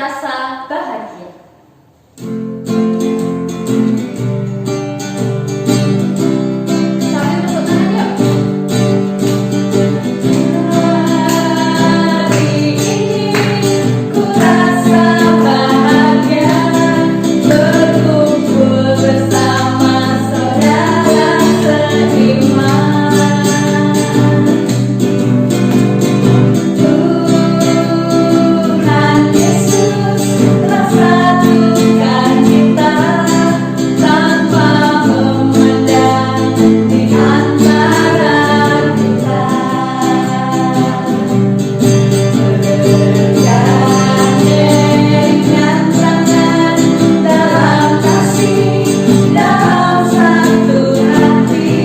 rasa bahagia. Sambil tepuk tangan yuk. Hari ini ku rasa bahagia berkumpul bersama saudara seiman. Tuhan Yesus telah satukan kita tanpa memandang di antara kita. Bergandengan tangan dalam kasih, dalam satu hati,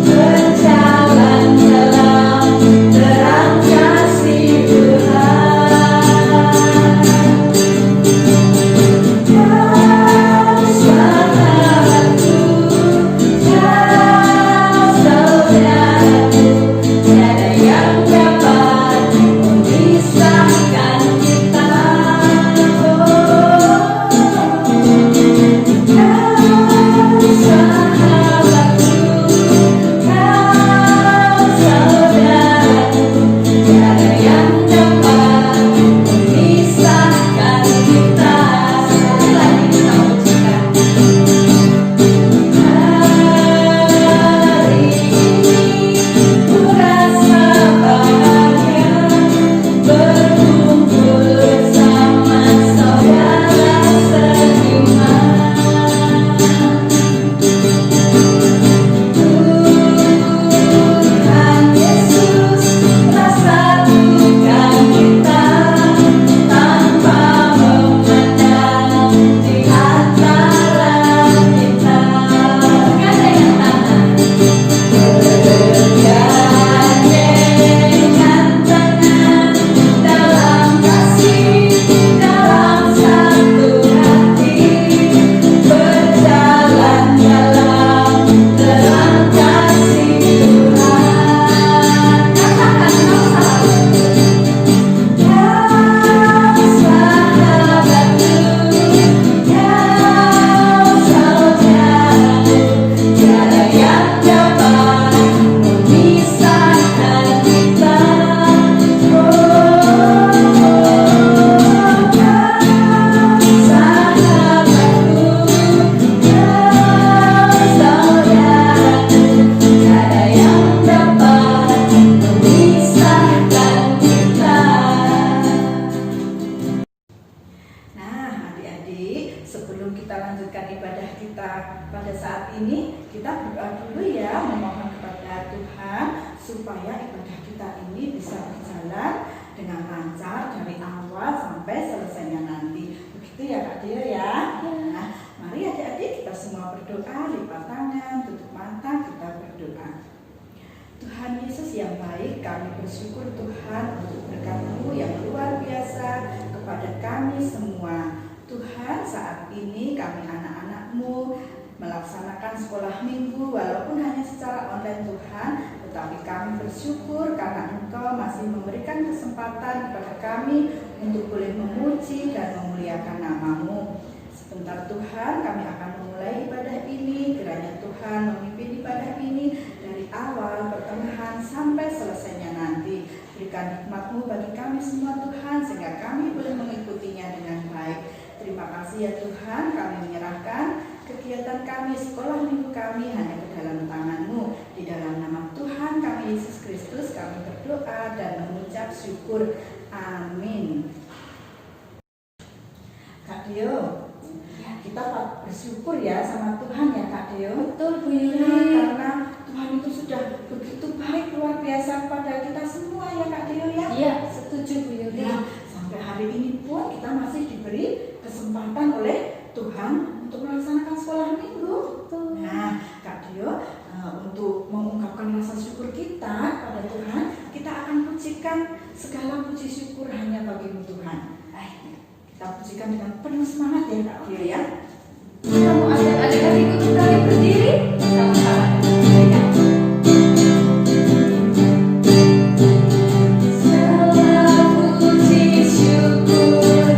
berjalan dalam terang kasih Tuhan. Kau sahabatku, kau saudaraku, tiada yang dapat memisahkan kita. Kau sahabatku, kau saudaraku, tiada yang dapat memisahkan kita. Sekali lagi kita ucapkan. Hari ini ku rasa bahagia berkumpul bersama saudara seiman. Tuhan Yesus telah satukan kita tanpa memandang di antara kita. Bergandengan tangan, bergandengan tangan dalam kasih, dalam satu hati, berjalan dalam terang kasih Tuhan. Katakan kau sahabatku, kau sahabatku, kau saudaraku, tiada yang dapat memisahkan kita. Oh, kau sahabatku, kau saudaraku, tiada yang dapat memisahkan kita. Nah, adik-adik, sebelum kita lanjutkan ibadah kita pada saat ini, kita berdoa dulu ya, memohon kepada Tuhan supaya ibadah kita ini bisa berjalan dengan lancar dari awal sampai selesainya nanti. Begitu ya Kak Deo ya. Nah, mari adik-adik kita semua berdoa, lipat tangan, tutup mata, kita berdoa. Tuhan Yesus yang baik, kami bersyukur Tuhan untuk berkat-Mu yang luar biasa kepada kami semua. Tuhan, saat ini kami anak-anak-Mu melaksanakan sekolah minggu walaupun hanya secara online Tuhan, tetapi kami bersyukur karena Engkau masih memberikan kesempatan kepada kami untuk boleh memuji dan memuliakan nama-Mu. Sebentar Tuhan, kami akan memulai ibadah ini. Kiranya Tuhan memimpin ibadah ini dari awal, pertengahan, sampai selesainya nanti. Berikan hikmat-Mu bagi kami semua Tuhan, sehingga kami boleh mengikutinya dengan baik. Terima kasih ya Tuhan, kami menyerahkan kegiatan kami, sekolah minggu kami hanya ke dalam tangan-Mu. Di dalam nama Tuhan kami Yesus Kristus kami berdoa dan mengucap syukur. Amin. Kak Deo, kita bersyukur ya sama Tuhan ya Kak Deo. Betul Bu Ya, Yuli. karena Tuhan itu sudah begitu baik, luar biasa pada kita semua ya Kak Deo ya. Iya, setuju Bu Yuli. Nah, sampai hari ini pun kita masih diberi kesempatan oleh Tuhan untuk melaksanakan sekolah minggu. Betul. Nah, Kak Dio, untuk mengungkapkan rasa syukur kita pada Tuhan, kita akan pujikan segala puji syukur hanya bagi-Mu Tuhan. Baik, kita pujikan dengan penuh semangat ya Kak Dio ya. Kamu adik-adik ikut kami berdiri sama-sama. Segala puji syukur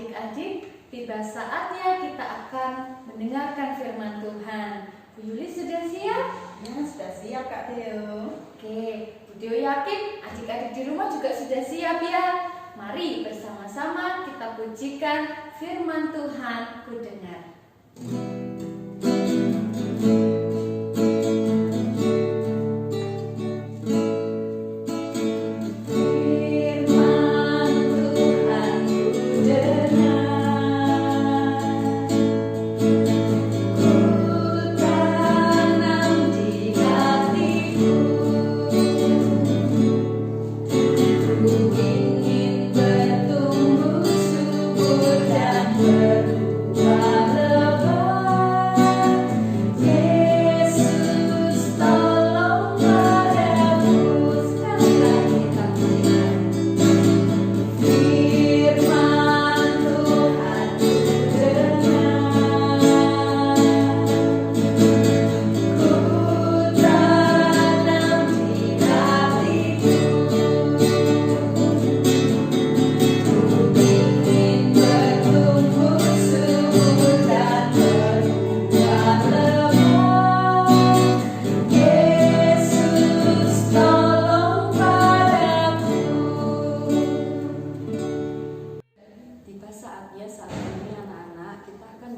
Adik-adik, tiba saatnya kita akan mendengarkan firman Tuhan. Bu Yuli sudah siap? Ya, sudah siap Kak Deo. Oke, Bu Deo yakin adik-adik di rumah juga sudah siap ya? Mari bersama-sama kita pujikan firman Tuhan, ku dengar.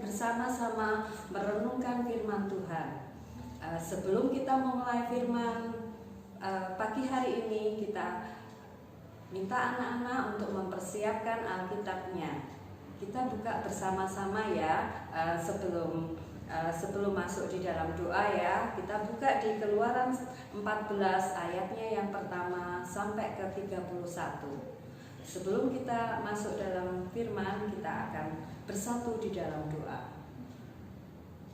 Bersama-sama merenungkan firman Tuhan. Sebelum kita memulai firman pagi hari ini, kita minta anak-anak untuk mempersiapkan Alkitabnya. Kita buka bersama-sama ya, sebelum masuk di dalam doa ya. Kita buka di Keluaran 14 ayatnya yang pertama sampai ke 31. Sebelum kita masuk dalam firman, kita akan bersatu di dalam doa.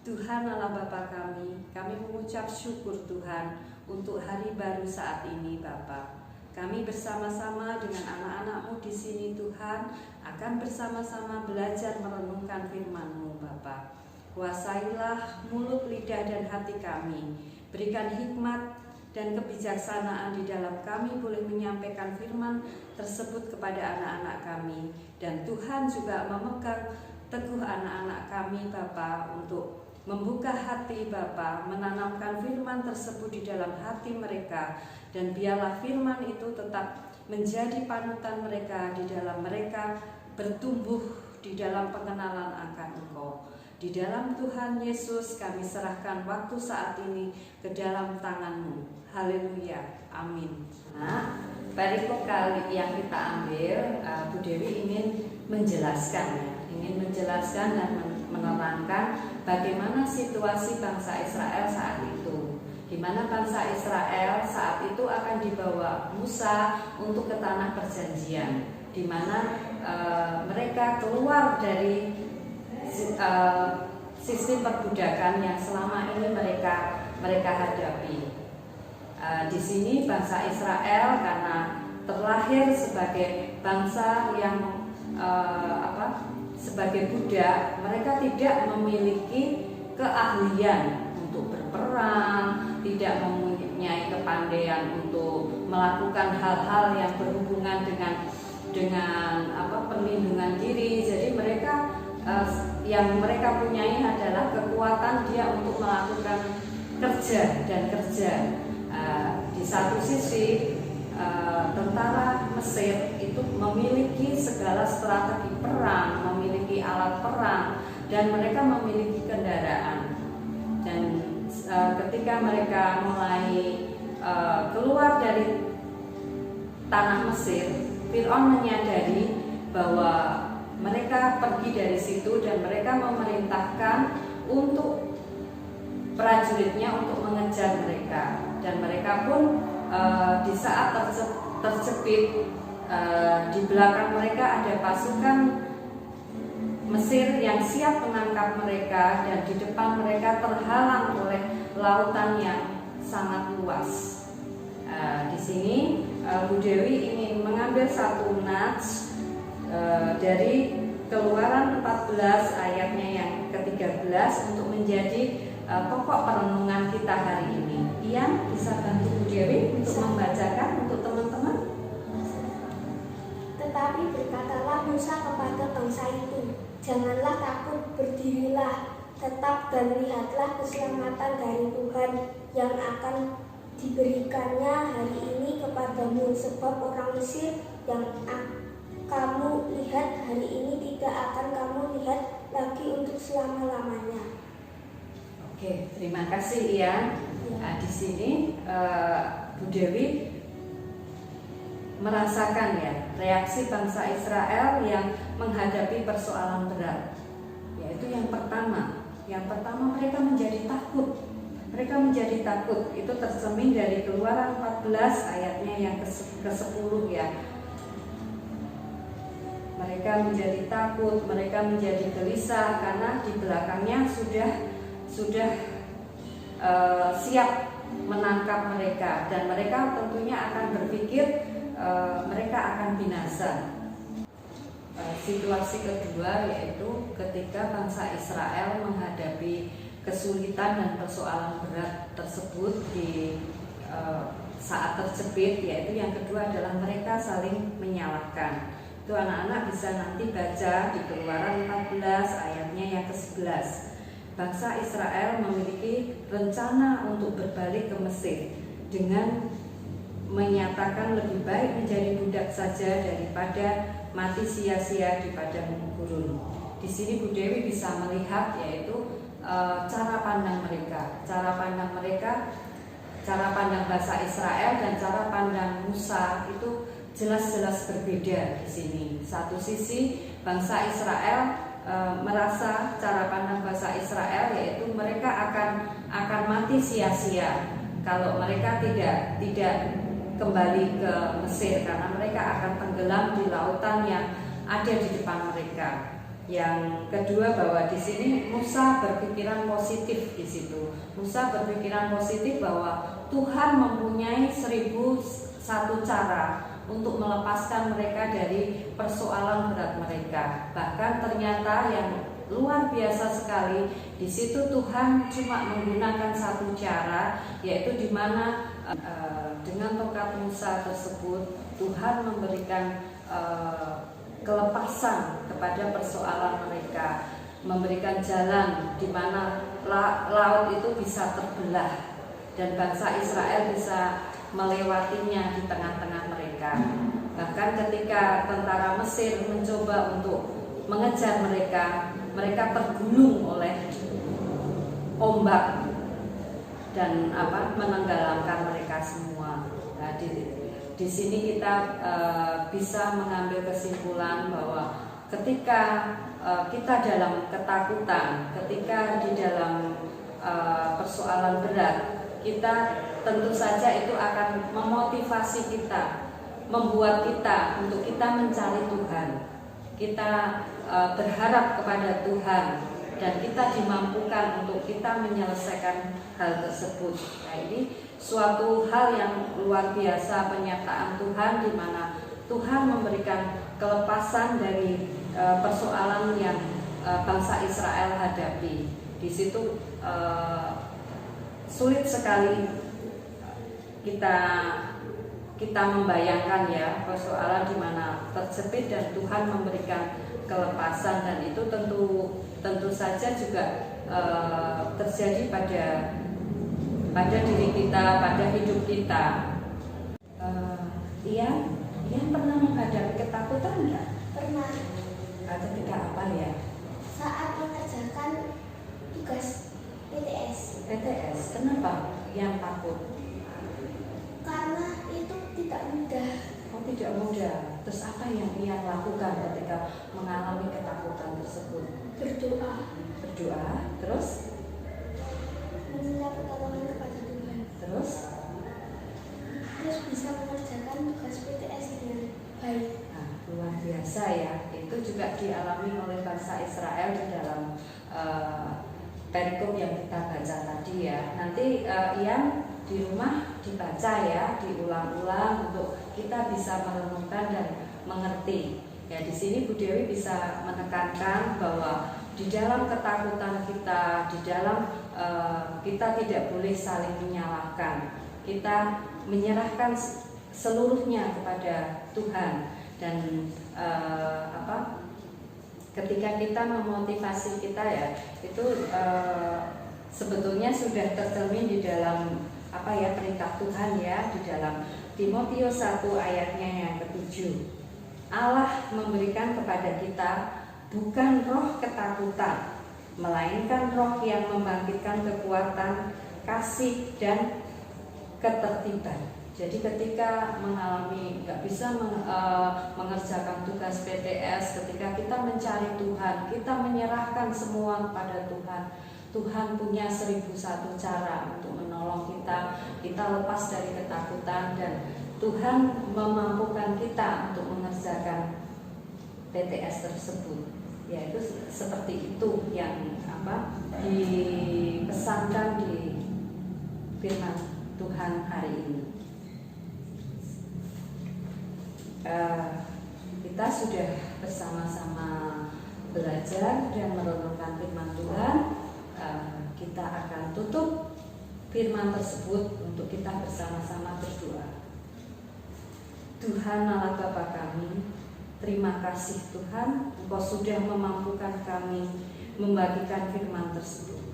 Tuhan Allah Bapa kami mengucap syukur Tuhan untuk hari baru saat ini Bapa. Kami bersama-sama dengan anak-anak-Mu di sini Tuhan akan bersama-sama belajar merenungkan firman-Mu Bapa. Kuasailah mulut, lidah dan hati kami. Berikan hikmat dan kebijaksanaan di dalam kami boleh menyampaikan firman tersebut kepada anak-anak kami. Dan Tuhan juga memegang teguh anak-anak kami Bapa untuk membuka hati Bapa, menanamkan firman tersebut di dalam hati mereka. Dan biarlah firman itu tetap menjadi panutan mereka di dalam mereka bertumbuh di dalam pengenalan akan Engkau. Di dalam Tuhan Yesus kami serahkan waktu saat ini ke dalam tangan-Mu. Haleluya, amin. Nah, perikop kali yang kita ambil, Bu Dewi ingin menjelaskan dan menerangkan bagaimana situasi bangsa Israel saat itu. Di mana bangsa Israel saat itu akan dibawa Musa untuk ke tanah perjanjian, di mana mereka keluar dari sistem perbudakan yang selama ini mereka hadapi. Di sini bangsa Israel karena terlahir sebagai bangsa yang sebagai budak, mereka tidak memiliki keahlian untuk berperang, tidak mempunyai kepandaian untuk melakukan hal-hal yang berhubungan dengan perlindungan diri. Jadi mereka yang mereka punyai adalah kekuatan dia untuk melakukan kerja. Di satu sisi tentara Mesir itu memiliki segala strategi perang, memiliki alat perang, dan mereka memiliki kendaraan. Dan ketika mereka mulai keluar dari tanah Mesir, Fir'aun menyadari bahwa mereka pergi dari situ dan mereka memerintahkan untuk prajuritnya untuk mengejar mereka. Dan mereka pun di saat terjepit, di belakang mereka ada pasukan Mesir yang siap menangkap mereka, dan di depan mereka terhalang oleh lautan yang sangat luas. Di sini Bu Dewi ingin mengambil satu nats dari Keluaran 14 ayatnya yang ke-13 untuk menjadi pokok perenungan kita hari ini. Ian, bisa bantu Bu Dewi untuk membacakan untuk teman-teman? Tetapi berkatalah Musa Musa kepada bangsa itu, "Janganlah takut, berdirilah, tetap dan lihatlah keselamatan dari Tuhan yang akan diberikannya hari ini kepadamu, sebab orang Mesir yang kamu lihat hari ini tidak akan kamu lihat lagi untuk selama-lamanya." Oke, terima kasih Ian. Nah, di sini Bu Dewi merasakan ya reaksi bangsa Israel yang menghadapi persoalan berat. Yaitu yang pertama mereka menjadi takut. Mereka menjadi takut. Itu tercermin dari Keluaran 14 ayatnya yang ke-10 ya. Mereka menjadi takut, mereka menjadi gelisah karena di belakangnya sudah siap menangkap mereka, dan mereka tentunya akan berpikir mereka akan binasa. Situasi kedua yaitu ketika bangsa Israel menghadapi kesulitan dan persoalan berat tersebut di saat terjepit, yaitu yang kedua adalah mereka saling menyalahkan. Itu anak-anak bisa nanti baca di Keluaran 14 ayatnya yang ke-11. Bangsa Israel memiliki rencana untuk berbalik ke Mesir dengan menyatakan lebih baik menjadi budak saja daripada mati sia-sia di padang gurun. Di sini Bu Dewi bisa melihat yaitu cara pandang mereka, cara pandang bangsa Israel dan cara pandang Musa itu jelas-jelas berbeda di sini. Satu sisi bangsa Israel merasa cara pandang bangsa Israel yaitu mereka akan mati sia-sia kalau mereka tidak kembali ke Mesir, karena mereka akan tenggelam di lautan yang ada di depan mereka. Yang kedua, bahwa di sini Musa berpikiran positif di situ. Musa berpikiran positif bahwa Tuhan mempunyai 1001 cara untuk melepaskan mereka dari persoalan berat mereka. Bahkan ternyata yang luar biasa sekali, di situ Tuhan cuma menggunakan satu cara, yaitu di mana dengan tongkat Musa tersebut Tuhan memberikan kelepasan kepada persoalan mereka, memberikan jalan di mana laut itu bisa terbelah dan bangsa Israel bisa melewatinya di tengah-tengah mereka. Bahkan ketika tentara Mesir mencoba untuk mengejar mereka, mereka tergulung oleh ombak dan menenggelamkan mereka semua. Nah, di sini kita bisa mengambil kesimpulan bahwa ketika kita dalam ketakutan, ketika di dalam persoalan berat, kita tentu saja itu akan memotivasi kita, membuat kita untuk kita mencari Tuhan. Kita berharap kepada Tuhan dan kita dimampukan untuk kita menyelesaikan hal tersebut. Nah, ini suatu hal yang luar biasa, penyataan Tuhan di mana Tuhan memberikan kelepasan dari persoalan yang bangsa Israel hadapi. Di situ sulit sekali kita membayangkan ya persoalan di mana terjepit dan Tuhan memberikan kelepasan, dan itu tentu saja juga terjadi pada diri kita, pada hidup kita. Ian pernah menghadapi ketakutan nggak? Pernah. Ketika apa ya? Saat mengerjakan tugas PTS. Kenapa Ian takut? Karena itu tidak mudah. Oh, tidak mudah. Terus apa yang Ian lakukan ketika mengalami ketakutan tersebut? Berdoa. Terus Meminta pertolongan kepada Tuhan. Terus bisa mengerjakan tugas PTS dengan baik. Nah, luar biasa ya. Itu juga dialami oleh bangsa Israel di dalam perikop yang kita baca tadi ya. Nanti Ian di rumah dibaca ya, diulang-ulang untuk kita bisa merenungkan dan mengerti. Ya, di sini Bu Dewi bisa menekankan bahwa di dalam ketakutan kita, di dalam kita tidak boleh saling menyalahkan. Kita menyerahkan seluruhnya kepada Tuhan, dan ketika kita memotivasi kita ya, itu sebetulnya sudah tercermin di dalam perintah Tuhan ya, di dalam Timotius 1 ayatnya yang ke-7. Allah memberikan kepada kita bukan roh ketakutan, melainkan roh yang membangkitkan kekuatan, kasih, dan ketertiban. Jadi ketika mengalami nggak bisa mengerjakan tugas PTS, ketika kita mencari Tuhan, kita menyerahkan semua kepada Tuhan. Tuhan punya 1001 cara untuk menolong kita lepas dari ketakutan, dan Tuhan memampukan kita untuk mengerjakan PTS tersebut. Ya, itu seperti itu yang dipesankan di firman Tuhan hari ini. Kita sudah bersama-sama belajar dan merenungkan firman Tuhan. Kita akan tutup firman tersebut untuk kita bersama-sama berdoa. Tuhan Allah Bapa kami, terima kasih Tuhan, Engkau sudah memampukan kami membagikan firman tersebut.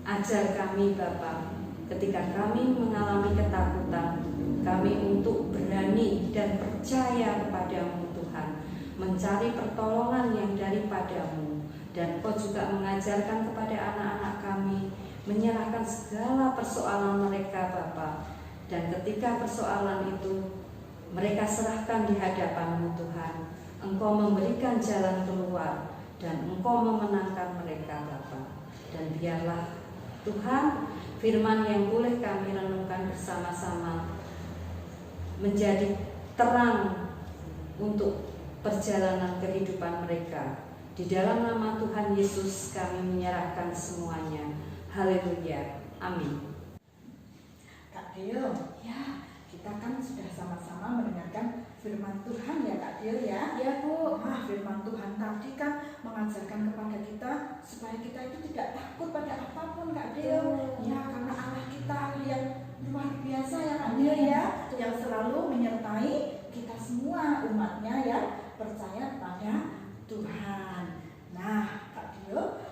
Ajar kami Bapa, ketika kami mengalami ketakutan, kami untuk berani dan percaya kepadamu Tuhan, mencari pertolongan yang daripadamu, dan Kau juga mengajarkan kepada anak-anak kami menyerahkan segala persoalan mereka Bapa, dan ketika persoalan itu mereka serahkan di hadapan-Mu Tuhan, Engkau memberikan jalan keluar dan Engkau memenangkan mereka Bapa. Dan biarlah Tuhan, firman yang boleh kami renungkan bersama-sama menjadi terang untuk perjalanan kehidupan mereka. Di dalam nama Tuhan Yesus kami menyerahkan semuanya. Haleluya. Amin. Kak Dio, ya, kita kan sudah sama-sama mendengarkan firman Tuhan ya Kak Dio ya. Ya Bu. Firman Tuhan tadi kan mengajarkan kepada kita supaya kita itu tidak takut pada apapun Kak Dio. Ya, karena Allah kita yang luar biasa ya Kak Dio ya, yang selalu menyertai kita semua umatnya ya, percaya pada Tuhan. Nah Kak Dio,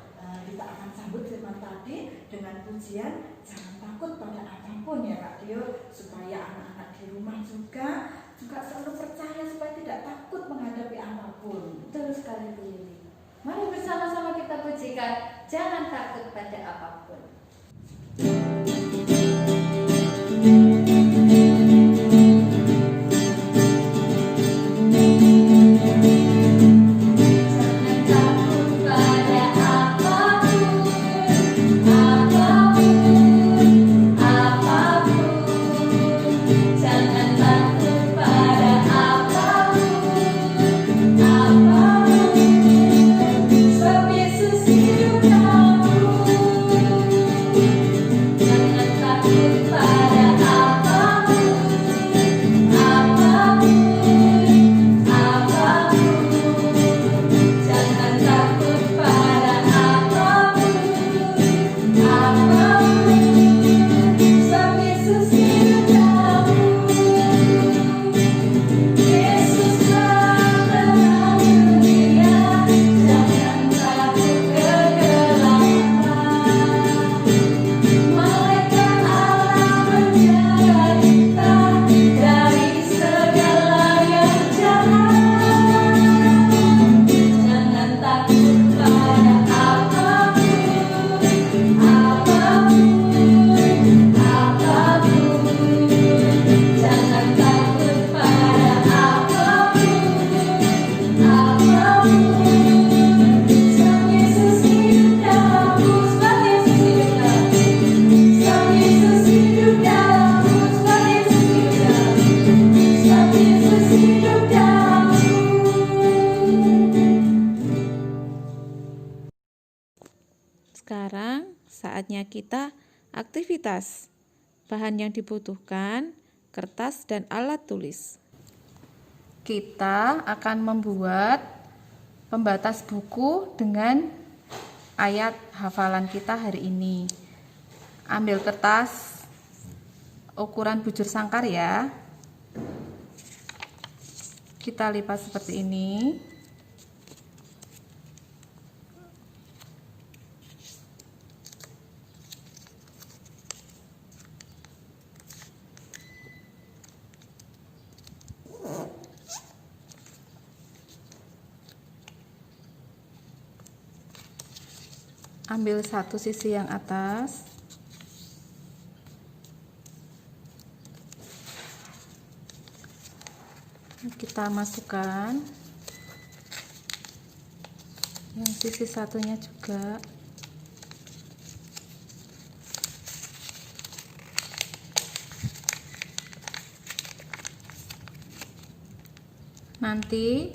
kita akan sambut firman tadi dengan pujian jangan takut pada apapun ya Kak Dio, supaya anak-anak di rumah juga selalu percaya supaya tidak takut menghadapi apapun. Betul sekali Bu Lili. Mari bersama-sama kita pujikan jangan takut pada apapun. Sekarang saatnya kita aktivitas. Bahan yang dibutuhkan, kertas dan alat tulis. Kita akan membuat pembatas buku dengan ayat hafalan kita hari ini. Ambil kertas ukuran bujur sangkar ya. Kita lipat seperti ini. Ambil satu sisi yang atas, kita masukkan yang sisi satunya juga. Nanti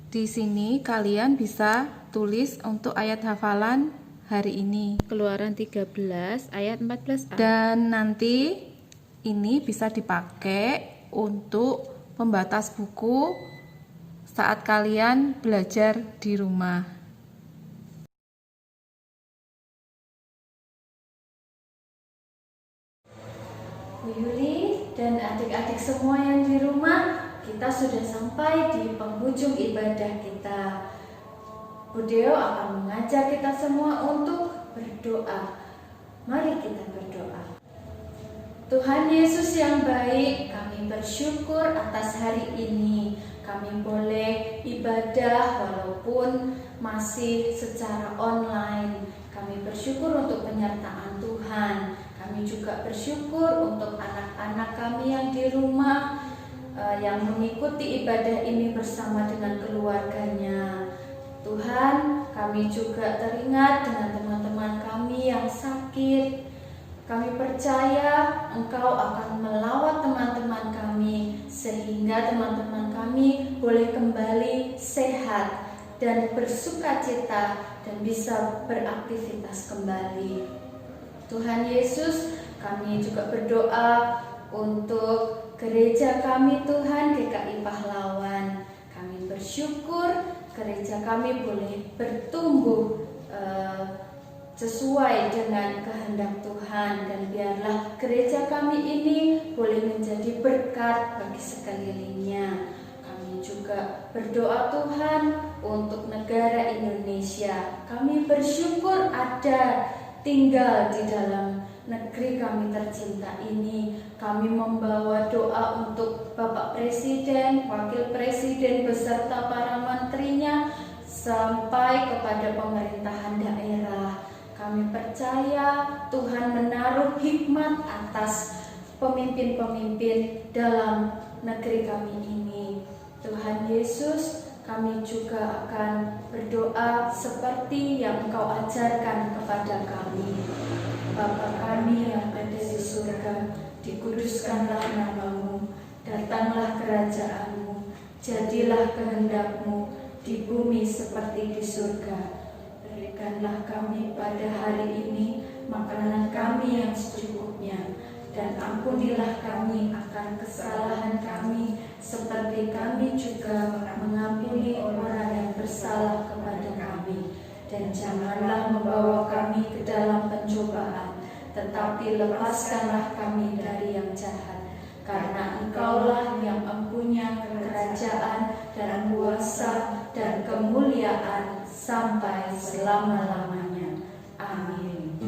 di sini kalian bisa tulis untuk ayat hafalan hari ini, Keluaran 13 ayat 14a. Dan nanti ini bisa dipakai untuk pembatas buku saat kalian belajar di rumah. Bu Yuli dan adik-adik semua yang di rumah, kita sudah sampai di penghujung ibadah kita. Bu Deo akan mengajak kita semua untuk berdoa. Mari kita berdoa. Tuhan Yesus yang baik, kami bersyukur atas hari ini. Kami boleh ibadah walaupun masih secara online. Kami bersyukur untuk penyertaan Tuhan. Kami juga bersyukur untuk anak-anak kami yang di rumah yang mengikuti ibadah ini bersama dengan keluarganya. Tuhan, kami juga teringat dengan teman-teman kami yang sakit. Kami percaya Engkau akan melawat teman-teman kami sehingga teman-teman kami boleh kembali sehat dan bersukacita dan bisa beraktivitas kembali. Tuhan Yesus, kami juga berdoa untuk gereja kami Tuhan, GKI Pahlawan. Kami bersyukur gereja kami boleh bertumbuh sesuai dengan kehendak Tuhan, dan biarlah gereja kami ini boleh menjadi berkat bagi sekelilingnya. Kami juga berdoa Tuhan untuk negara Indonesia. Kami bersyukur ada tinggal di dalam negeri kami tercinta ini. Kami membawa doa untuk Bapak Presiden, Wakil Presiden beserta para menterinya sampai kepada pemerintahan daerah. Kami percaya Tuhan menaruh hikmat atas pemimpin-pemimpin dalam negeri kami ini. Tuhan Yesus, kami juga akan berdoa seperti yang Engkau ajarkan kepada kami. Bapa kami yang ada di surga, dikuduskanlah nama-Mu, datanglah kerajaan-Mu, jadilah kehendak-Mu di bumi seperti di surga. Berikanlah kami pada hari ini makanan kami yang secukupnya, dan ampunilah kami akan kesalahan kami, seperti kami juga mengampuni orang yang bersalah kepada kami. Dan janganlah membawa kami ke dalam pencobaan, tetapi lepaskanlah kami dari yang jahat. Karena Engkaulah yang mempunyai kerajaan dan kuasa dan kemuliaan sampai selama-lamanya. Amin.